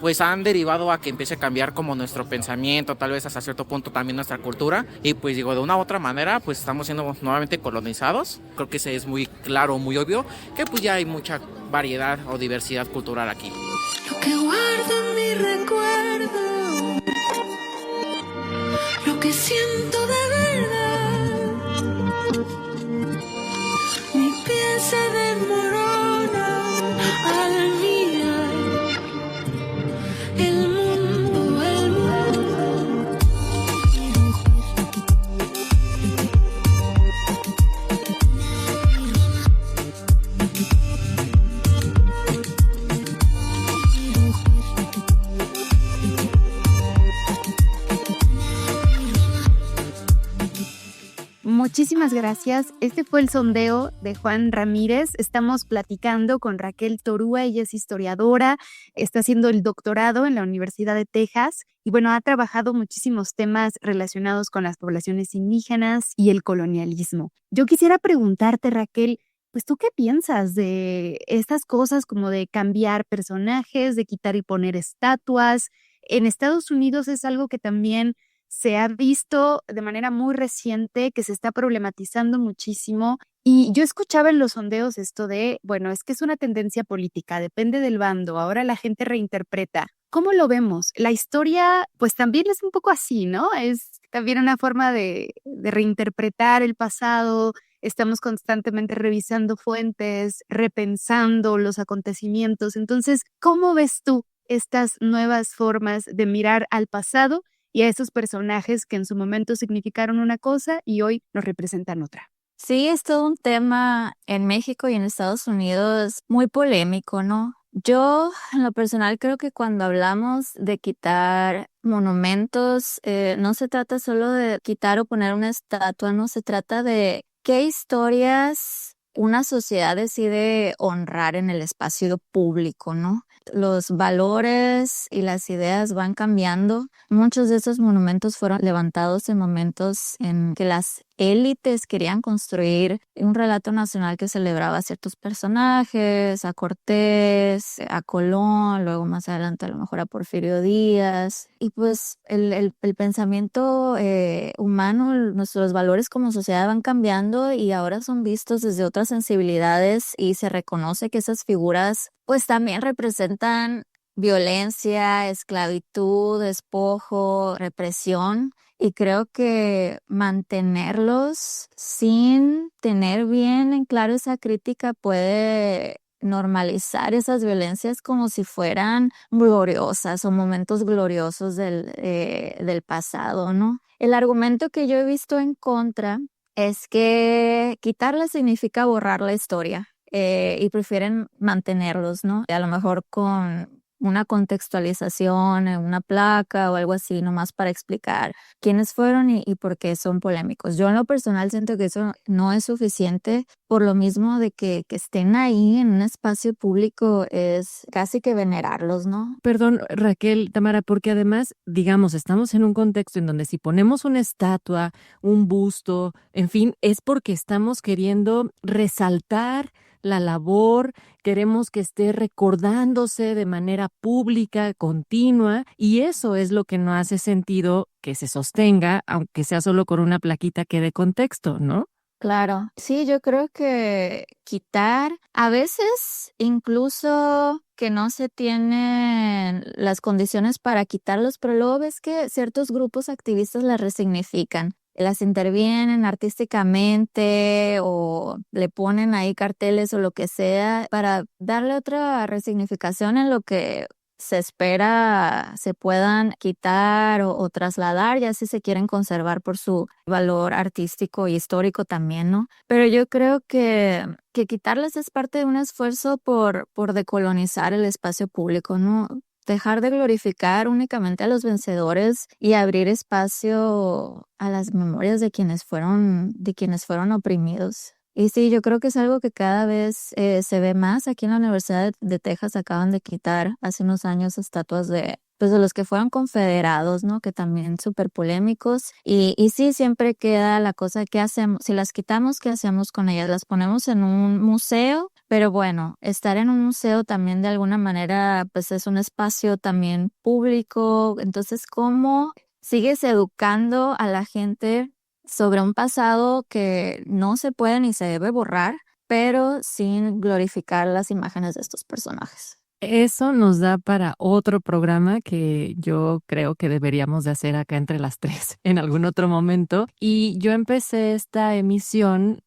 pues han derivado a que empiece a cambiar como nuestro pensamiento, tal vez hasta cierto punto también nuestra cultura, y pues digo, de una u otra manera pues estamos siendo nuevamente colonizados. Creo que ese es muy claro, muy obvio, que pues ya hay mucha variedad o diversidad cultural aquí. Lo que guardo en mi recuerdo, lo que siento de verdad, mi piel se desmorona al mirar el mundo, el mundo. Muchísimas gracias. Este fue el sondeo de Juan Ramírez. Estamos platicando con Raquel Torúa. Ella es historiadora, está haciendo el doctorado en la Universidad de Texas y bueno, ha trabajado muchísimos temas relacionados con las poblaciones indígenas y el colonialismo. Yo quisiera preguntarte, Raquel, pues ¿tú qué piensas de estas cosas como de cambiar personajes, de quitar y poner estatuas? En Estados Unidos es algo que también se ha visto de manera muy reciente, que se está problematizando muchísimo. Y yo escuchaba en los sondeos esto de, bueno, es que es una tendencia política, depende del bando, ahora la gente reinterpreta. ¿Cómo lo vemos? La historia, pues también es un poco así, ¿no? Es también una forma de reinterpretar el pasado, estamos constantemente revisando fuentes, repensando los acontecimientos. Entonces, ¿cómo ves tú estas nuevas formas de mirar al pasado y a esos personajes que en su momento significaron una cosa y hoy nos representan otra? Sí, es todo un tema en México y en Estados Unidos muy polémico, ¿no? Yo, en lo personal, creo que cuando hablamos de quitar monumentos, no se trata solo de quitar o poner una estatua, no se trata de qué historias una sociedad decide honrar en el espacio público, ¿no? Los valores y las ideas van cambiando. Muchos de esos monumentos fueron levantados en momentos en que las élites querían construir un relato nacional que celebraba a ciertos personajes, a Cortés, a Colón, luego más adelante a lo mejor a Porfirio Díaz. Y pues el pensamiento humano, nuestros valores como sociedad van cambiando y ahora son vistos desde otras sensibilidades y se reconoce que esas figuras pues también representan violencia, esclavitud, despojo, represión. Y creo que mantenerlos sin tener bien en claro esa crítica puede normalizar esas violencias como si fueran gloriosas o momentos gloriosos del pasado, ¿no? El argumento que yo he visto en contra es que quitarla significa borrar la historia y prefieren mantenerlos, ¿no? A lo mejor con una contextualización en una placa o algo así, nomás para explicar quiénes fueron y por qué son polémicos. Yo en lo personal siento que eso no es suficiente, por lo mismo de que estén ahí en un espacio público es casi que venerarlos, ¿no? Perdón, Raquel, Tamara, porque además, digamos, estamos en un contexto en donde si ponemos una estatua, un busto, en fin, es porque estamos queriendo resaltar la labor, queremos que esté recordándose de manera pública, continua, y eso es lo que no hace sentido que se sostenga, aunque sea solo con una plaquita que dé contexto, ¿no? Claro, sí, yo creo que quitar, a veces incluso que no se tienen las condiciones para quitarlos, pero luego ves que ciertos grupos activistas las resignifican. Las intervienen artísticamente o le ponen ahí carteles o lo que sea para darle otra resignificación en lo que se espera se puedan quitar o trasladar, ya si se quieren conservar por su valor artístico y histórico también, ¿no? Pero yo creo que quitarles es parte de un esfuerzo por decolonizar el espacio público, ¿no? Dejar de glorificar únicamente a los vencedores y abrir espacio a las memorias de quienes fueron oprimidos. Y sí, yo creo que es algo que cada vez se ve más. Aquí en la Universidad de Texas acaban de quitar hace unos años estatuas de los que fueron confederados, ¿no? Que también súper polémicos. Y sí, siempre queda la cosa, ¿qué hacemos? Si las quitamos, ¿qué hacemos con ellas? ¿Las ponemos en un museo? Pero bueno, estar en un museo también de alguna manera, pues es un espacio también público. Entonces, ¿cómo sigues educando a la gente sobre un pasado que no se puede ni se debe borrar, pero sin glorificar las imágenes de estos personajes? Eso nos da para otro programa que yo creo que deberíamos de hacer acá entre las tres en algún otro momento. Y yo empecé esta emisión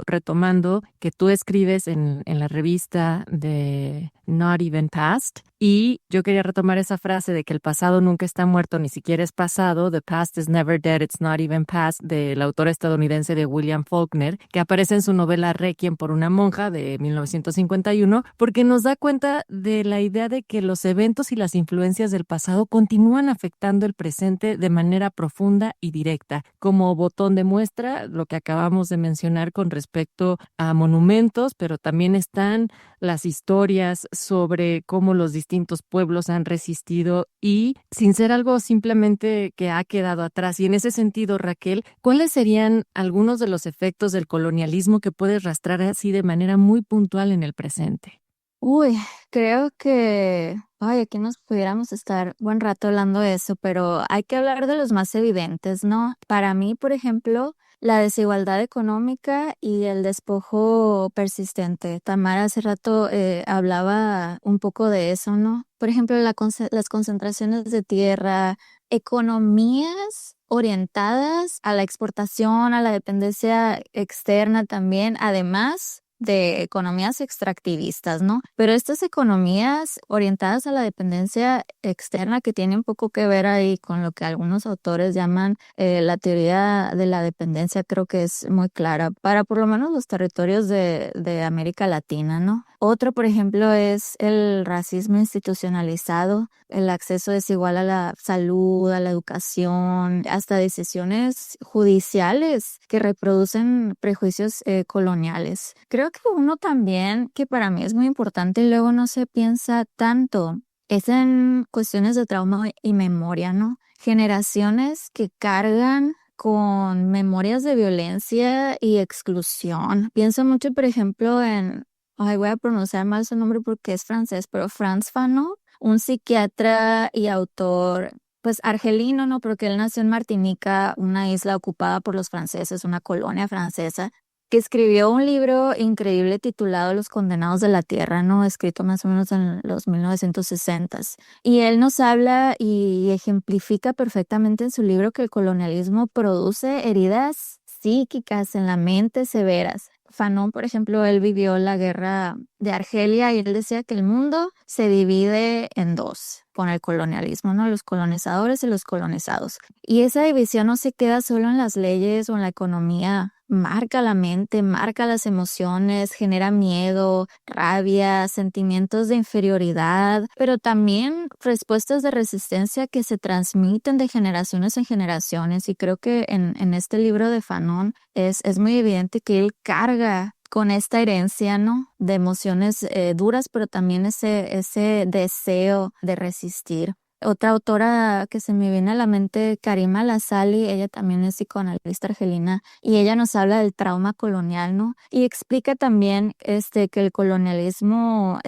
retomando que tú escribes en la revista de Not Even Past. Y yo quería retomar esa frase de que el pasado nunca está muerto, ni siquiera es pasado. The past is never dead, it's not even past, del autor estadounidense de William Faulkner, que aparece en su novela Requiem por una monja de 1951, porque nos da cuenta de la idea de que los eventos y las influencias del pasado continúan afectando el presente de manera profunda y directa. Como botón de muestra, lo que acabamos de mencionar con respecto a monumentos, pero también están las historias sobre cómo los distintos pueblos han resistido y sin ser algo simplemente que ha quedado atrás. Y en ese sentido, Raquel, ¿cuáles serían algunos de los efectos del colonialismo que puedes rastrar así de manera muy puntual en el presente? Uy, creo que, aquí nos pudiéramos estar buen rato hablando de eso, pero hay que hablar de los más evidentes, ¿no? Para mí, por ejemplo, la desigualdad económica y el despojo persistente. Tamara hace rato hablaba un poco de eso, ¿no? Por ejemplo, las concentraciones de tierra, economías orientadas a la exportación, a la dependencia externa también, además de economías extractivistas, ¿no? Pero estas economías orientadas a la dependencia externa, que tienen poco que ver ahí con lo que algunos autores llaman la teoría de la dependencia, creo que es muy clara para por lo menos los territorios de América Latina, ¿no? Otro, por ejemplo, es el racismo institucionalizado, el acceso desigual a la salud, a la educación, hasta decisiones judiciales que reproducen prejuicios coloniales. Creo que uno también, que para mí es muy importante y luego no se piensa tanto, es en cuestiones de trauma y memoria, ¿no? Generaciones que cargan con memorias de violencia y exclusión. Pienso mucho, por ejemplo, voy a pronunciar mal su nombre porque es francés, pero Frantz Fanon, un psiquiatra y autor, pues argelino, ¿no? Porque él nació en Martinica, una isla ocupada por los franceses, una colonia francesa, que escribió un libro increíble titulado Los Condenados de la Tierra, ¿no? Escrito más o menos en los 1960s. Y él nos habla y ejemplifica perfectamente en su libro que el colonialismo produce heridas psíquicas en la mente severas. Fanon, por ejemplo, él vivió la guerra de Argelia y él decía que el mundo se divide en dos con el colonialismo, ¿no? Los colonizadores y los colonizados. Y esa división no se queda solo en las leyes o en la economía. Marca la mente, marca las emociones, genera miedo, rabia, sentimientos de inferioridad, pero también respuestas de resistencia que se transmiten de generaciones en generaciones. Y creo que en este libro de Fanon es muy evidente que él carga con esta herencia, ¿no? De emociones duras, pero también ese deseo de resistir. Otra autora que se me viene a la mente, Karima Lasali, ella también es psicoanalista argelina y ella nos habla del trauma colonial, ¿no? Y explica también que el colonialismo,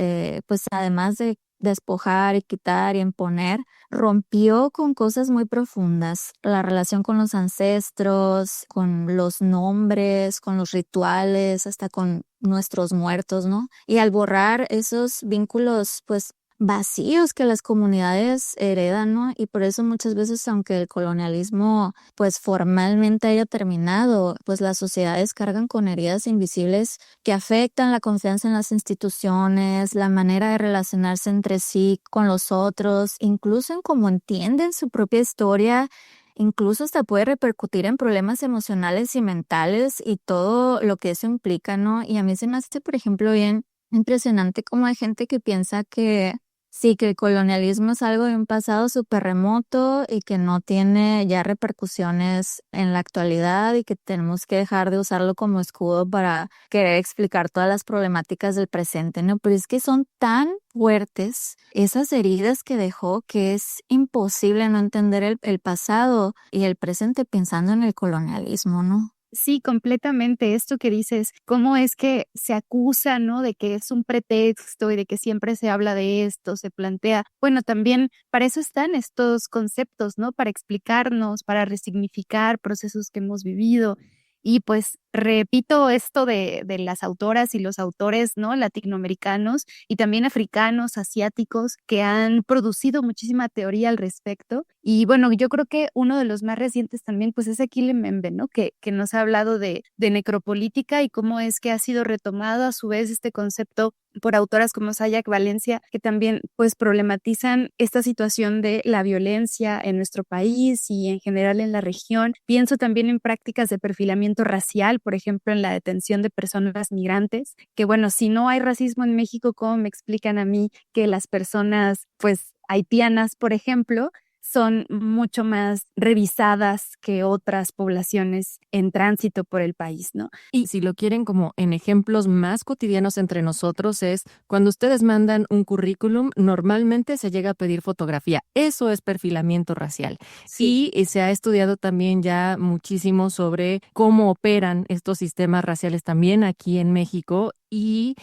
pues además de despojar y quitar y imponer, rompió con cosas muy profundas. La relación con los ancestros, con los nombres, con los rituales, hasta con nuestros muertos, ¿no? Y al borrar esos vínculos, pues vacíos que las comunidades heredan, ¿no? Y por eso muchas veces, aunque el colonialismo pues formalmente haya terminado, pues las sociedades cargan con heridas invisibles que afectan la confianza en las instituciones, la manera de relacionarse entre sí con los otros, incluso en cómo entienden su propia historia. Incluso hasta puede repercutir en problemas emocionales y mentales y todo lo que eso implica, ¿no? Y a mí se me hace, por ejemplo, bien impresionante cómo hay gente que piensa que sí, que el colonialismo es algo de un pasado súper remoto y que no tiene ya repercusiones en la actualidad y que tenemos que dejar de usarlo como escudo para querer explicar todas las problemáticas del presente, ¿no? Pero es que son tan fuertes esas heridas que dejó que es imposible no entender el pasado y el presente pensando en el colonialismo, ¿no? Sí, completamente. Esto que dices, cómo es que se acusa, ¿no? De que es un pretexto y de que siempre se habla de esto, se plantea. Bueno, también para eso están estos conceptos, ¿no? Para explicarnos, para resignificar procesos que hemos vivido. Y pues repito esto de las autoras y los autores, ¿no? Latinoamericanos y también africanos, asiáticos, que han producido muchísima teoría al respecto. Y bueno, yo creo que uno de los más recientes también, pues es Achille Mbembe, ¿no? Que nos ha hablado de necropolítica y cómo es que ha sido retomado a su vez este concepto por autoras como Sayak Valencia, que también pues problematizan esta situación de la violencia en nuestro país y en general en la región. Pienso también en prácticas de perfilamiento racial, por ejemplo, en la detención de personas migrantes, que bueno, si no hay racismo en México, ¿cómo me explican a mí que las personas pues haitianas, por ejemplo, son mucho más revisadas que otras poblaciones en tránsito por el país, ¿no? Y si lo quieren como en ejemplos más cotidianos entre nosotros es cuando ustedes mandan un currículum, normalmente se llega a pedir fotografía. Eso es perfilamiento racial. Sí. Y se ha estudiado también ya muchísimo sobre cómo operan estos sistemas raciales también aquí en México y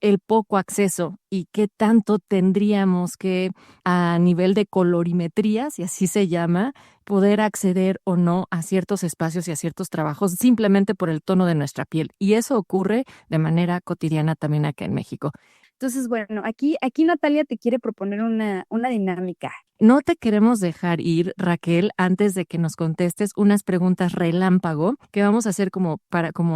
el poco acceso y qué tanto tendríamos que, a nivel de colorimetría, si así se llama, poder acceder o no a ciertos espacios y a ciertos trabajos simplemente por el tono de nuestra piel. Y eso ocurre de manera cotidiana también acá en México. Entonces, bueno, aquí Natalia te quiere proponer una dinámica. No te queremos dejar ir, Raquel, antes de que nos contestes unas preguntas relámpago que vamos a hacer como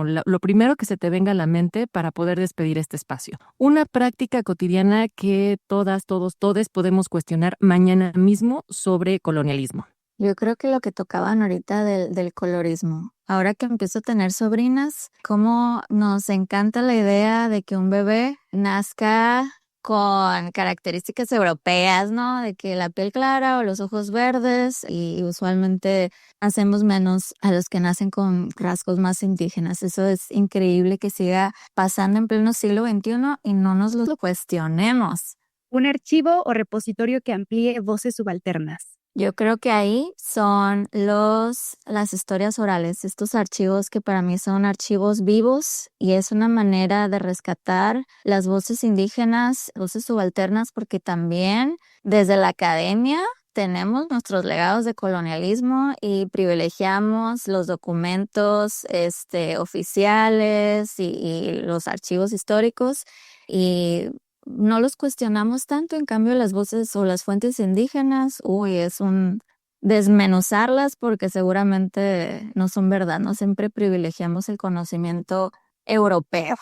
lo primero que se te venga a la mente para poder despedir este espacio. Una práctica cotidiana que todas, todos, todes podemos cuestionar mañana mismo sobre colonialismo. Yo creo que lo que tocaban ahorita del colorismo. Ahora que empiezo a tener sobrinas, cómo nos encanta la idea de que un bebé nazca con características europeas, ¿no? De que la piel clara o los ojos verdes, y usualmente hacemos menos a los que nacen con rasgos más indígenas. Eso es increíble que siga pasando en pleno siglo XXI y no nos lo cuestionemos. Un archivo o repositorio que amplíe voces subalternas. Yo creo que ahí son las historias orales, estos archivos que para mí son archivos vivos y es una manera de rescatar las voces indígenas, voces subalternas, porque también desde la academia tenemos nuestros legados de colonialismo y privilegiamos los documentos oficiales y los archivos históricos y no los cuestionamos tanto. En cambio las voces o las fuentes indígenas, es un desmenuzarlas porque seguramente no son verdad, no siempre privilegiamos el conocimiento europeo.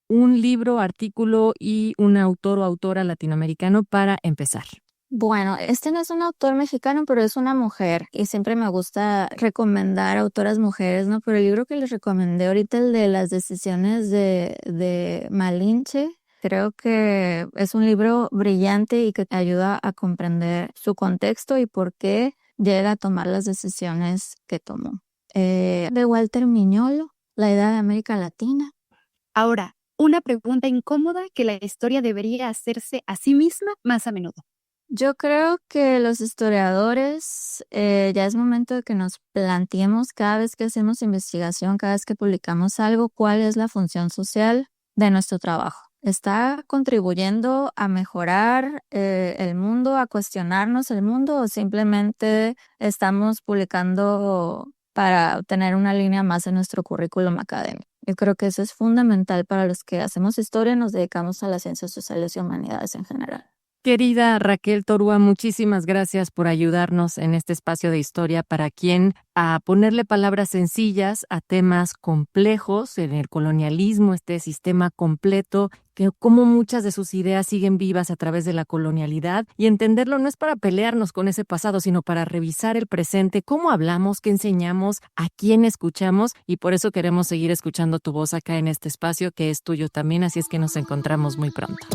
Un libro, artículo y un autor o autora latinoamericano para empezar. Bueno, no es un autor mexicano, pero es una mujer y siempre me gusta recomendar autoras mujeres, ¿no? Pero el libro que les recomendé ahorita, el de las decisiones de Malinche, creo que es un libro brillante y que te ayuda a comprender su contexto y por qué llega a tomar las decisiones que tomó. De Walter Miñolo, La Edad de América Latina. Ahora, una pregunta incómoda que la historia debería hacerse a sí misma más a menudo. Yo creo que los historiadores ya es momento de que nos planteemos cada vez que hacemos investigación, cada vez que publicamos algo, cuál es la función social de nuestro trabajo. ¿Está contribuyendo a mejorar el mundo, a cuestionarnos el mundo o simplemente estamos publicando para obtener una línea más en nuestro currículum académico? Yo creo que eso es fundamental para los que hacemos historia y nos dedicamos a las ciencias sociales y humanidades en general. Querida Raquel Torúa, muchísimas gracias por ayudarnos en este espacio de historia para quien a ponerle palabras sencillas a temas complejos en el colonialismo, este sistema completo, que cómo muchas de sus ideas siguen vivas a través de la colonialidad y entenderlo no es para pelearnos con ese pasado, sino para revisar el presente, cómo hablamos, qué enseñamos, a quién escuchamos y por eso queremos seguir escuchando tu voz acá en este espacio que es tuyo también, así es que nos encontramos muy pronto.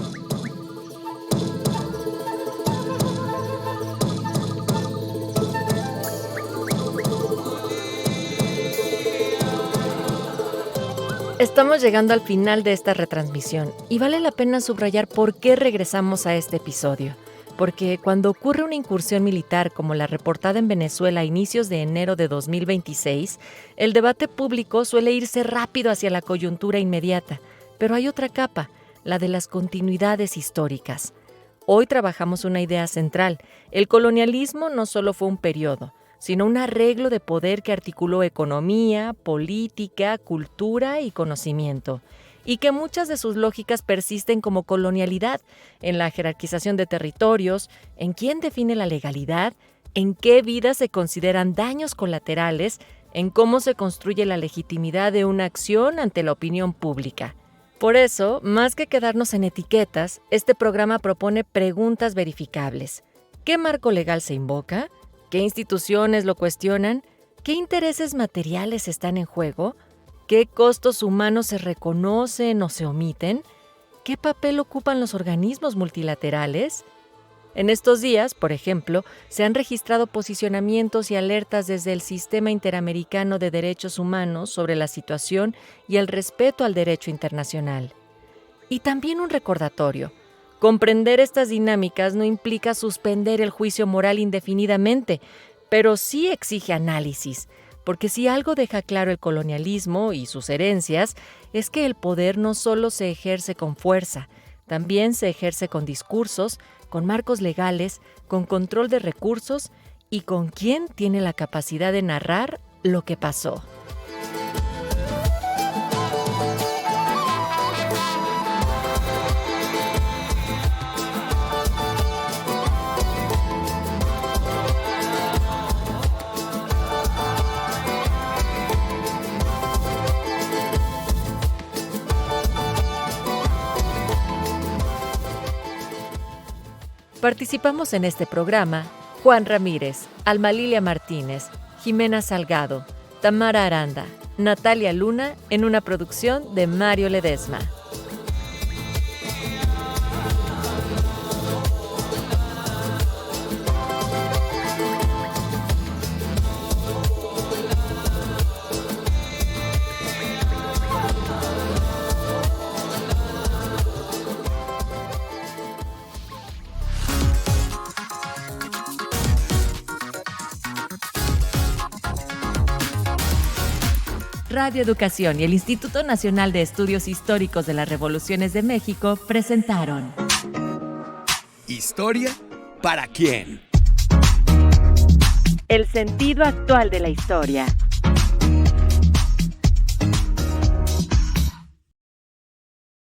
Estamos llegando al final de esta retransmisión y vale la pena subrayar por qué regresamos a este episodio. Porque cuando ocurre una incursión militar como la reportada en Venezuela a inicios de enero de 2026, el debate público suele irse rápido hacia la coyuntura inmediata. Pero hay otra capa, la de las continuidades históricas. Hoy trabajamos una idea central. El colonialismo no solo fue un periodo, sino un arreglo de poder que articuló economía, política, cultura y conocimiento, y que muchas de sus lógicas persisten como colonialidad en la jerarquización de territorios, en quién define la legalidad, en qué vidas se consideran daños colaterales, en cómo se construye la legitimidad de una acción ante la opinión pública. Por eso, más que quedarnos en etiquetas, este programa propone preguntas verificables. ¿Qué marco legal se invoca? ¿Qué instituciones lo cuestionan? ¿Qué intereses materiales están en juego? ¿Qué costos humanos se reconocen o se omiten? ¿Qué papel ocupan los organismos multilaterales? En estos días, por ejemplo, se han registrado posicionamientos y alertas desde el Sistema Interamericano de Derechos Humanos sobre la situación y el respeto al derecho internacional. Y también un recordatorio. Comprender estas dinámicas no implica suspender el juicio moral indefinidamente, pero sí exige análisis, porque si algo deja claro el colonialismo y sus herencias, es que el poder no solo se ejerce con fuerza, también se ejerce con discursos, con marcos legales, con control de recursos y con quién tiene la capacidad de narrar lo que pasó. Participamos en este programa Juan Ramírez, Alma Lilia Martínez, Jimena Salgado, Tamara Aranda, Natalia Luna, en una producción de Mario Ledesma. Radio Educación y el Instituto Nacional de Estudios Históricos de las Revoluciones de México presentaron ¿Historia para quién? El sentido actual de la historia.